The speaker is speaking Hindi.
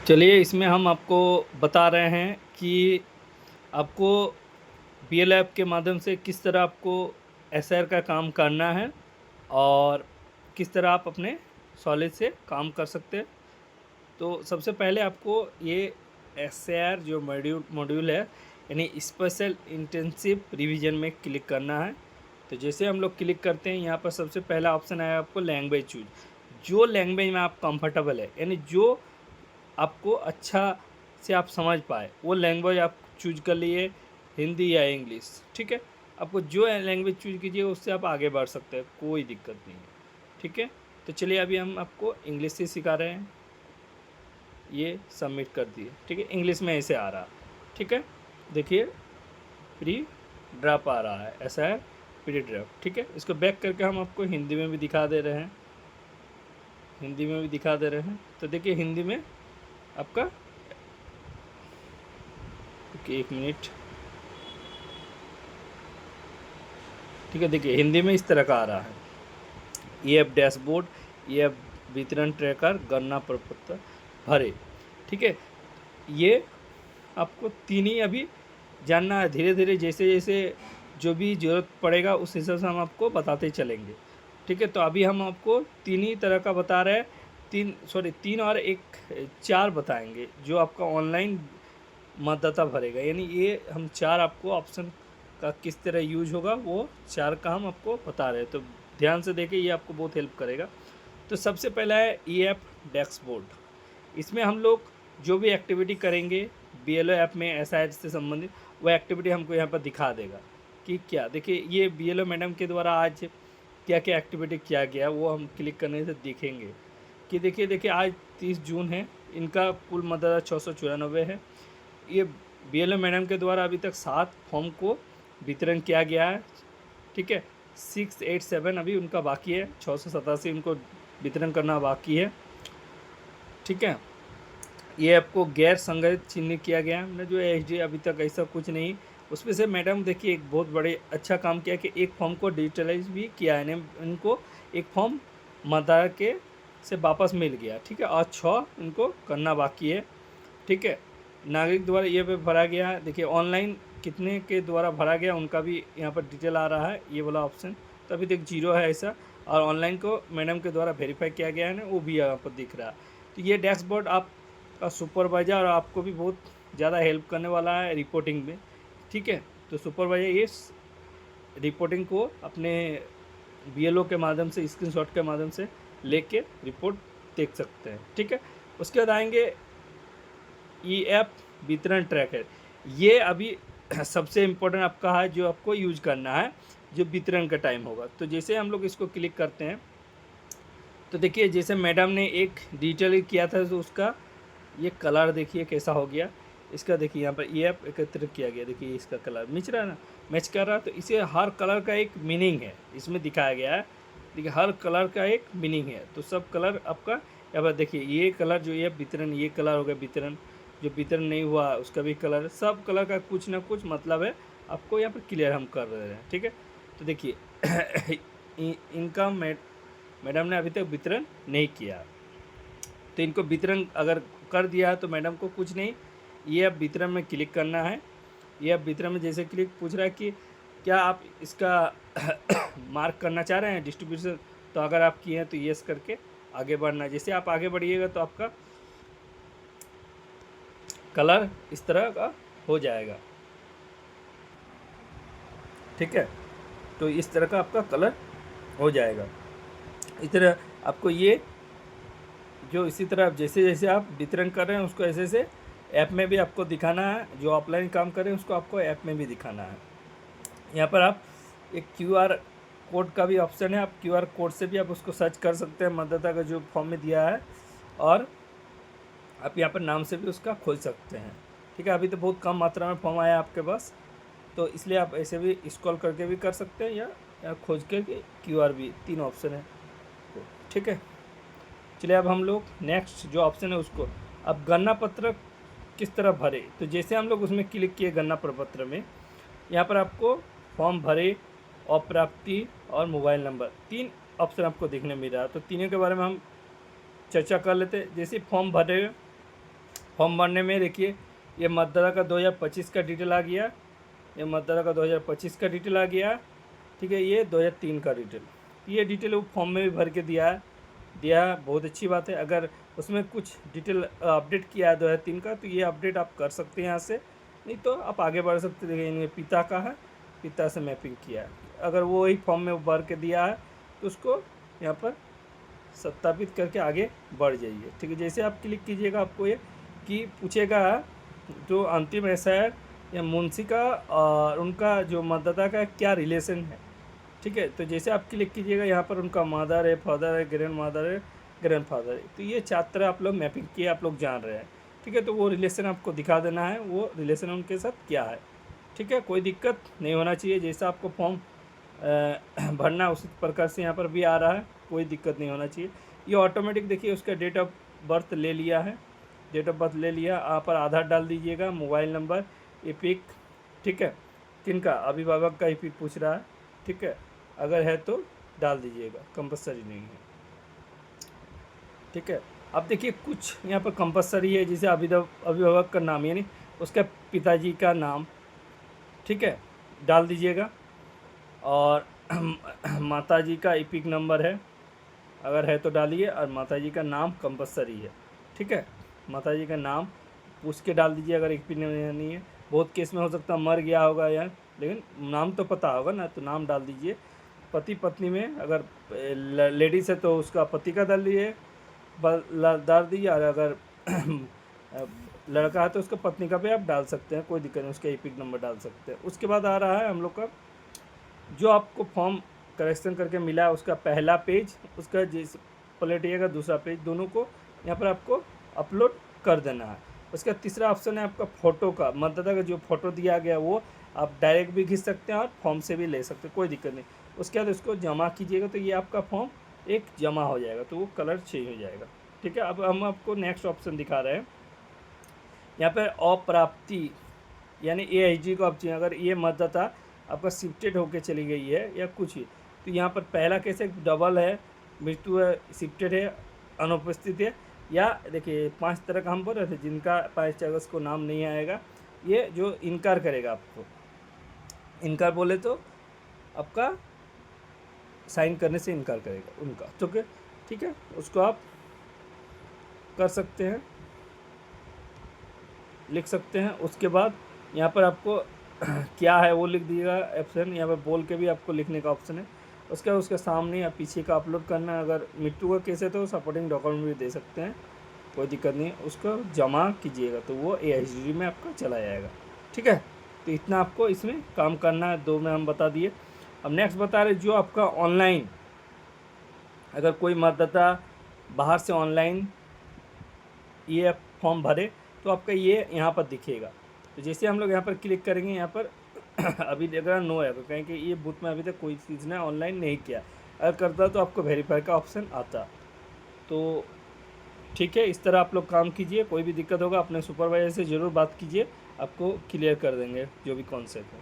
चलिए इसमें हम आपको बता रहे हैं कि आपको बीएल ऐप के माध्यम से किस तरह आपको एसआर का काम करना है और किस तरह आप अपने सॉलिड से काम कर सकते हैं। तो सबसे पहले आपको ये एसआर जो मॉड्यूल है यानी स्पेशल इंटेंसिव रिवीजन में क्लिक करना है। तो जैसे हम लोग क्लिक करते हैं यहाँ पर सबसे पहला ऑप्शन आया आपको लैंग्वेज चूज। जो लैंग्वेज में आप कंफर्टेबल है यानी जो आपको अच्छा से आप समझ पाए वो लैंग्वेज आप चूज कर लिए, हिंदी या इंग्लिश। ठीक है, आपको जो लैंग्वेज चूज कीजिए उससे आप आगे बढ़ सकते हैं, कोई दिक्कत नहीं है। ठीक है, तो चलिए अभी हम आपको इंग्लिश से सिखा रहे हैं। ये सबमिट कर दिए। ठीक है, इंग्लिश में ऐसे आ रहा। ठीक है, देखिए प्री ड्राप आ रहा है, ऐसा है प्री ड्राप। ठीक है, इसको बैक करके हम आपको हिंदी में भी दिखा दे रहे हैं, हिंदी में भी दिखा दे रहे हैं। तो देखिए हिंदी में आपका, ओके एक मिनट। ठीक है, देखिए हिंदी में इस तरह का आ रहा है। ये ऐप डैशबोर्ड, ये ऐप वितरण ट्रैकर, गणना प्रपत्र भरे। ठीक है, ये आपको तीन ही अभी जानना है। धीरे धीरे जैसे जैसे जो भी ज़रूरत पड़ेगा उस हिसाब से हम आपको बताते चलेंगे। ठीक है, तो अभी हम आपको तीन ही तरह का बता रहे हैं। तीन और एक चार बताएंगे जो आपका ऑनलाइन मतदाता भरेगा। यानी ये हम चार आपको ऑप्शन का किस तरह यूज होगा वो चार का हम आपको बता रहे हैं। तो ध्यान से देखिए, ये आपको बहुत हेल्प करेगा। तो सबसे पहला है ई ऐप डैशबोर्ड। इसमें हम लोग जो भी एक्टिविटी करेंगे बीएलओ ऐप में एसआईआर से संबंधित, वो एक्टिविटी हमको यहाँ पर दिखा देगा कि क्या। देखिए ये बीएलओ मैडम के द्वारा आज क्या क्या एक्टिविटी किया गया वो हम क्लिक करने से देखेंगे कि देखिए आज 30 जून है, इनका कुल मतदाता 694 है। ये बीएलओ मैडम के द्वारा अभी तक 7 फॉर्म को वितरण किया गया है। ठीक है, 687 अभी उनका बाकी है, 687 उनको वितरण करना बाकी है। ठीक है, ये आपको गैर संगठित चिन्हित किया गया है। हमने जो एचडी अभी तक ऐसा कुछ नहीं, उसमें से मैडम देखिए एक बहुत बड़े अच्छा काम किया कि एक फॉर्म को डिजिटलाइज भी किया है। इनको एक फॉर्म मतदाता के से वापस मिल गया। ठीक है, और 6 इनको करना बाकी है। ठीक है, नागरिक द्वारा ये भी भरा गया है। देखिए ऑनलाइन कितने के द्वारा भरा गया उनका भी यहाँ पर डिटेल आ रहा है, ये वाला ऑप्शन। तो अभी तक 0 है ऐसा, और ऑनलाइन को मैडम के द्वारा वेरीफाई किया गया है ना, वो भी यहाँ पर दिख रहा है। तो ये डैशबोर्ड आपका सुपरवाइजर और आपको भी बहुत ज़्यादा हेल्प करने वाला है रिपोर्टिंग में। ठीक है, तो सुपरवाइजर ये रिपोर्टिंग को अपने बीएलओ के माध्यम से, स्क्रीनशॉट के माध्यम से लेके रिपोर्ट देख सकते हैं। ठीक है, उसके बाद आएंगे ई ऐप वितरण ट्रैकर। ये अभी सबसे इम्पोर्टेंट आपका है जो आपको यूज करना है जो वितरण का टाइम होगा। तो जैसे हम लोग इसको क्लिक करते हैं तो देखिए जैसे मैडम ने एक डिटेल किया था तो उसका ये कलर देखिए कैसा हो गया। इसका देखिए यहाँ पर ये ऐप एकत्रित किया गया, देखिए इसका कलर मिच रहा है ना, मैच कर रहा है। तो इसे हर कलर का एक मीनिंग है, इसमें दिखाया गया है। देखिए हर कलर का एक मीनिंग है, तो सब कलर आपका यहाँ पर देखिए। ये कलर जो ये वितरण, ये कलर हो गया वितरण, जो वितरण नहीं हुआ उसका भी कलर, सब कलर का कुछ ना कुछ मतलब है, आपको यहाँ पर क्लियर हम कर रहे हैं। ठीक है, तो देखिए इनका मैडम ने अभी तक वितरण नहीं किया, तो इनको वितरण अगर कर दिया है तो मैडम को कुछ नहीं, ये अब वितरण में क्लिक करना है। ये अब वितरण में जैसे क्लिक पूछ रहा है कि क्या आप इसका मार्क करना चाह रहे हैं डिस्ट्रीब्यूशन, तो अगर आप किए हैं तो येस करके आगे बढ़ना है। जैसे आप आगे बढ़िएगा तो आपका कलर इस तरह का हो जाएगा। ठीक है, तो इस तरह का आपका कलर हो जाएगा। इस तरह आपको ये जो इसी तरह जैसे जैसे आप वितरण कर रहे हैं उसको ऐसे ऐसे ऐप में भी आपको दिखाना है। जो ऑफलाइन काम कर रहे हैं उसको आपको ऐप में भी दिखाना है। यहाँ पर आप एक क्यूआर कोड का भी ऑप्शन है, आप क्यूआर कोड से भी आप उसको सर्च कर सकते हैं मतदाता का जो फॉर्म में दिया है, और आप यहाँ पर नाम से भी उसका खोज सकते हैं। ठीक है, अभी तो बहुत कम मात्रा में फॉर्म आया आपके पास, तो इसलिए आप ऐसे भी स्क्रॉल करके भी कर सकते हैं या खोज के क्यूआर भी, 3 ऑप्शन है। ठीक है, चलिए अब हम लोग नेक्स्ट जो ऑप्शन है उसको, अब गणना पत्र किस तरह भरे। तो जैसे हम लोग उसमें क्लिक किए गणना प्रपत्र में, यहाँ पर आपको फॉर्म भरे और प्राप्ति और मोबाइल नंबर 3 ऑप्शन आपको देखने मिल रहा है। तो तीनों के बारे में हम चर्चा कर लेते हैं। जैसे फॉर्म भरे फॉर्म भरने में देखिए ये मतदाता का 2025 का डिटेल आ गया, ये मतदाता का 2025 का डिटेल आ गया, ठीक है। ये 2003 का डिटेल, ये डिटेल वो फॉर्म में भी भर के दिया है, बहुत अच्छी बात है। अगर उसमें कुछ डिटेल अपडेट किया है 2003 का, तो ये अपडेट आप कर सकते हैं यहाँ से, नहीं तो आप आगे बढ़ सकते। देखिए इनमें पिता का है, पिता से मैपिंग किया है, अगर वो वही फॉर्म में भर के दिया है तो उसको यहाँ पर सत्यापित करके आगे बढ़ जाइए, ठीक है। जैसे आप क्लिक कीजिएगा आपको ये कि पूछेगा जो अंतिम एसआईआर या मुंशी का और उनका जो मतदाता का क्या रिलेशन है, ठीक है। तो जैसे आप क्लिक कीजिएगा यहाँ पर उनका मदर है, फादर है, ग्रैंड मदर है, ग्रैंड फादर है, तो ये 4 तरह आप लोग मैपिंग किए आप लोग जान रहे हैं, ठीक है। तो वो रिलेशन आपको दिखा देना है, वो रिलेशन उनके साथ क्या है, ठीक है। कोई दिक्कत नहीं होना चाहिए, जैसा आपको फॉर्म भरना उसी प्रकार से यहाँ पर भी आ रहा है, कोई दिक्कत नहीं होना चाहिए। ये ऑटोमेटिक देखिए उसका डेट ऑफ बर्थ ले लिया है, डेट ऑफ बर्थ ले लिया। यहाँ पर आधार डाल दीजिएगा, मोबाइल नंबर, एपिक, ठीक है। किनका, अभिभावक का एपिक पूछ रहा है, ठीक है। अगर है तो डाल दीजिएगा, कंपलसरी नहीं है, ठीक है। अब देखिए कुछ यहाँ पर कंपलसरी है, जैसे अभिभावक का नाम यानी उसका पिताजी का नाम, ठीक है, डाल दीजिएगा। और माताजी का एपिक नंबर है, अगर है तो डालिए, और माताजी का नाम कंपलसरी है, ठीक है। माताजी का नाम पूछ के डाल दीजिए, अगर एपिक नहीं है। बहुत केस में हो सकता है मर गया होगा यार, लेकिन नाम तो पता होगा ना, तो नाम डाल दीजिए। पति पत्नी में अगर लेडीज़ है तो उसका पति का डाल दीजिए, डाल दीजिए, और अगर लड़का है तो उसका पत्नी का भी आप डाल सकते हैं, कोई दिक्कत नहीं, उसका एपिक नंबर डाल सकते हैं। उसके बाद आ रहा है हम लोग का जो आपको फॉर्म करेक्शन करके मिला है उसका पहला पेज, उसका जिस पलटिएगा दूसरा पेज, दोनों को यहाँ पर आपको अपलोड कर देना है। उसका तीसरा ऑप्शन है आपका फ़ोटो का, मतदाता का जो फ़ोटो दिया गया वो आप डायरेक्ट भी खींच सकते हैं और फॉर्म से भी ले सकते हैं, कोई दिक्कत नहीं। उसके बाद उसको जमा कीजिएगा तो ये आपका फॉर्म एक जमा हो जाएगा, तो वो कलर चेंज हो जाएगा, ठीक है। अब हम आपको नेक्स्ट ऑप्शन दिखा रहे हैं, यहाँ पर अप्राप्ति यानी AHG का ऑप्शन। अगर ये मतदाता आपका शिफ्टेड होके चली गई है या कुछ ही, तो यहाँ पर पहला कैसे डबल है, मृत्यु है, शिफ्टेड है, अनुपस्थित है, या देखिए 5 तरह का हम बोल रहे थे जिनका 5 अगस्त को नाम नहीं आएगा, ये जो इनकार करेगा, आपको इनकार बोले तो आपका साइन करने से इनकार करेगा उनका, ठीक है, उसको आप कर सकते हैं, लिख सकते हैं। उसके बाद यहाँ पर आपको क्या है वो लिख दीजिएगा ऑप्शन, यहाँ पर बोल के भी आपको लिखने का ऑप्शन है। उसके सामने या पीछे का अपलोड करना है। अगर मृत्यु का केस है तो सपोर्टिंग डॉक्यूमेंट भी दे सकते हैं, कोई दिक्कत नहीं, उसको जमा कीजिएगा तो वो AHG में आपका चला जाएगा, ठीक है। तो इतना आपको इसमें काम करना है, 2 में हम बता दिए। अब नेक्स्ट बता रहे जो आपका ऑनलाइन, अगर कोई मतदाता बाहर से ऑनलाइन ये फॉर्म भरे तो आपका ये यहाँ पर दिखेगा। तो जैसे हम लोग यहाँ पर क्लिक करेंगे, यहाँ पर अभी देख रहा नो है, तो कहें कि ये बूथ में अभी तक कोई चीज़ ने ऑनलाइन नहीं किया, अगर करता तो आपको वेरीफाई का ऑप्शन आता। तो ठीक है, इस तरह आप लोग काम कीजिए। कोई भी दिक्कत होगा अपने सुपरवाइजर से ज़रूर बात कीजिए, आपको क्लियर कर देंगे जो भी कॉन्सेप्ट है।